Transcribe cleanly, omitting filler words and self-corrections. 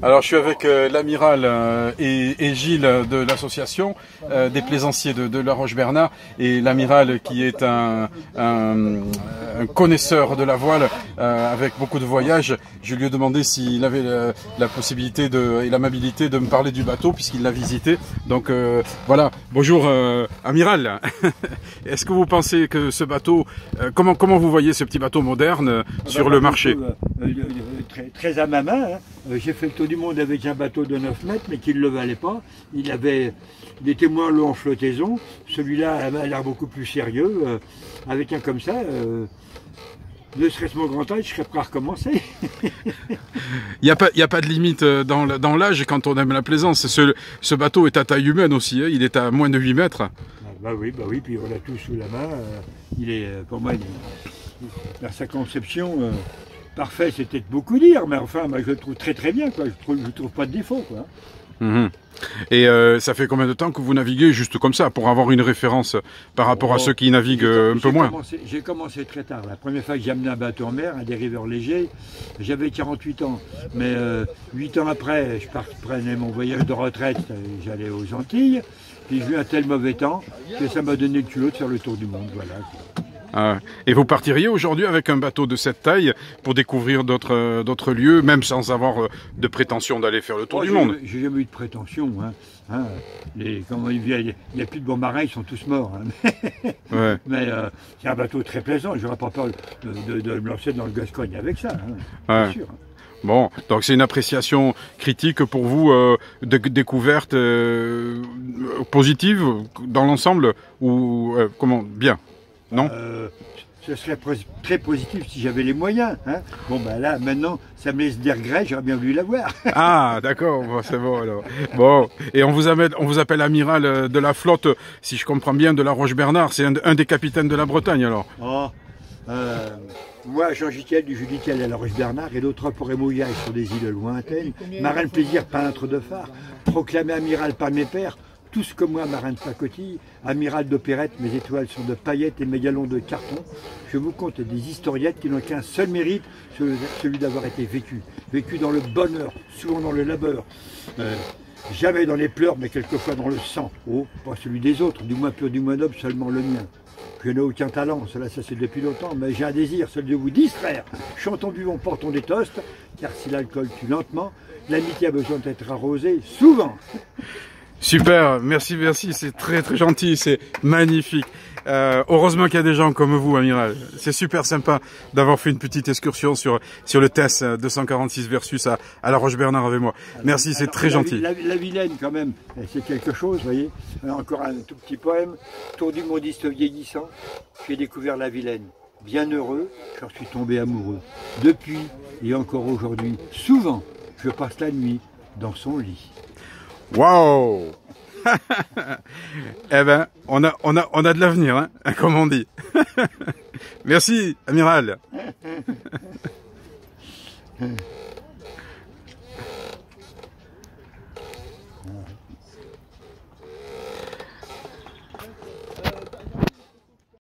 Alors je suis avec l'amiral et Gilles de l'association des plaisanciers de La Roche-Bernard, et l'amiral qui est un connaisseur de la voile avec beaucoup de voyages. Je lui ai demandé s'il avait la possibilité et l'amabilité de me parler du bateau puisqu'il l'a visité. Donc voilà, bonjour amiral. Est-ce que vous pensez que ce bateau, comment vous voyez ce petit bateau moderne sur le marché? Très à ma main, hein. J'ai fait le tour du monde avec un bateau de 9 mètres, mais qui ne le valait pas. Il était moins long en flottaison. Celui-là a l'air beaucoup plus sérieux. Avec un comme ça, ne serait-ce mon grand âge, je serais prêt à recommencer. Il n'y a pas de limite dans l'âge quand on aime la plaisance. Ce bateau est à taille humaine aussi, hein. Il est à moins de 8 mètres. Bah oui, puis on l'a tout sous la main. Pour moi, dans sa conception, parfait, c'est peut-être beaucoup dire, mais enfin, moi, je le trouve très bien, quoi. Je trouve pas de défaut, quoi. Mmh. Et ça fait combien de temps que vous naviguez juste comme ça, pour avoir une référence par rapport à ceux qui naviguent un peu moins? J'ai commencé très tard. La première fois que j'ai amené un bateau en mer, un dériveur léger, j'avais 48 ans. Mais 8 ans après, je prenais mon voyage de retraite, j'allais aux Antilles, puis j'ai eu un tel mauvais temps que ça m'a donné le culot de faire le tour du monde, voilà. Et vous partiriez aujourd'hui avec un bateau de cette taille pour découvrir d'autres lieux, même sans avoir de prétention d'aller faire le tour du monde? J'ai jamais eu de prétention. Hein. Il n'y a plus de bons marins, ils sont tous morts. Hein. Ouais. Mais c'est un bateau très plaisant, j'aurais pas peur de me lancer dans le Gascogne avec ça, hein, ouais. bien sûr. Bon, donc c'est une appréciation critique pour vous, de découverte positive dans l'ensemble, ou comment? Bien? Non? Ce serait très positif si j'avais les moyens. Hein. Bon, ben là, maintenant, ça me laisse des regrets, j'aurais bien voulu l'avoir. Ah, d'accord, bon, c'est bon alors. Bon, et on vous appelle amiral de la flotte, si je comprends bien, de La Roche-Bernard. C'est un des capitaines de la Bretagne alors. Oh, moi, Jean Gittel du Juditel à La Roche-Bernard, et l'autre pour Mouillages sur des îles lointaines. Marin de plaisir, peintre de phare, proclamé amiral par mes pères. Tous comme moi, marin de pacotille, amiral d'opérette, mes étoiles sont de paillettes et mes galons de carton. Je vous conte des historiettes qui n'ont qu'un seul mérite, celui d'avoir été vécu dans le bonheur, souvent dans le labeur. Jamais dans les pleurs, mais quelquefois dans le sang. Oh, pas celui des autres, du moins pur, du moins noble, seulement le mien. Je n'ai aucun talent, cela ça c'est depuis longtemps, mais j'ai un désir, celui de vous distraire. Chantons, buvons, portons des toasts, car si l'alcool tue lentement, l'amitié a besoin d'être arrosée souvent. Super, merci, c'est très gentil, c'est magnifique. Heureusement qu'il y a des gens comme vous, amiral. C'est super sympa d'avoir fait une petite excursion sur le TES 246 versus à La Roche-Bernard avec moi. Merci, c'est très gentil. La Vilaine, quand même, c'est quelque chose, vous voyez. Encore un tout petit poème. Tour du modiste vieillissant, j'ai découvert la Vilaine. Bien heureux, j'en suis tombé amoureux. Depuis, et encore aujourd'hui, souvent, je passe la nuit dans son lit. Waouh. Eh ben, on a de l'avenir, hein, comme on dit. Merci, amiral.